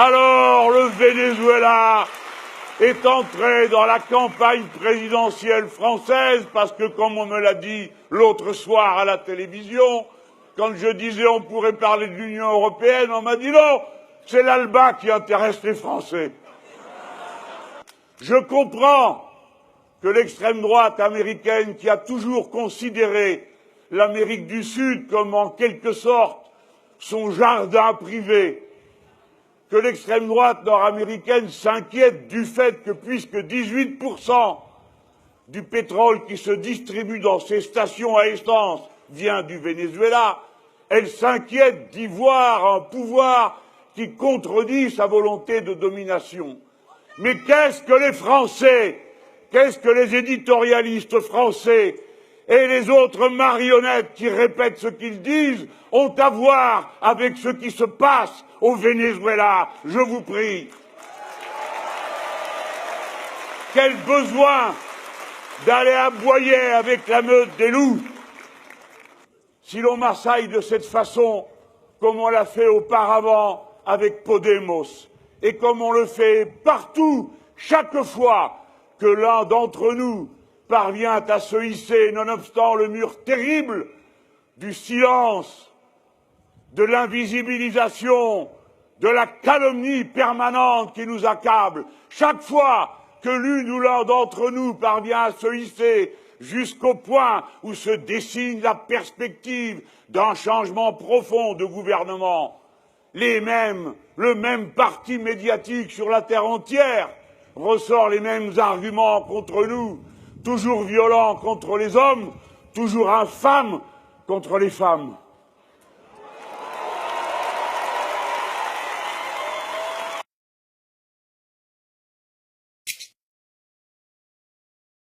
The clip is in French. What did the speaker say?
Alors, le Venezuela est entré dans la campagne présidentielle française parce que, comme on me l'a dit l'autre soir à la télévision, quand je disais on pourrait parler de l'Union européenne, on m'a dit non, c'est l'ALBA qui intéresse les Français. Je comprends que l'extrême droite américaine, qui a toujours considéré l'Amérique du Sud comme en quelque sorte son jardin privé, que l'extrême droite nord-américaine s'inquiète du fait que, puisque 18% du pétrole qui se distribue dans ces stations à essence vient du Venezuela, elle s'inquiète d'y voir un pouvoir qui contredit sa volonté de domination. Mais qu'est-ce que les Français, qu'est-ce que les éditorialistes français et les autres marionnettes qui répètent ce qu'ils disent ont à voir avec ce qui se passe au Venezuela? Je vous prie. Quel besoin d'aller aboyer avec la meute des loups? Si l'on m'assaille de cette façon, comme on l'a fait auparavant avec Podemos, et comme on le fait partout, chaque fois que l'un d'entre nous parvient à se hisser, nonobstant le mur terrible du silence, de l'invisibilisation, de la calomnie permanente qui nous accable, chaque fois que l'une ou l'un d'entre nous parvient à se hisser jusqu'au point où se dessine la perspective d'un changement profond de gouvernement, le même parti médiatique sur la terre entière ressort les mêmes arguments contre nous, toujours violents contre les hommes, toujours infâmes contre les femmes.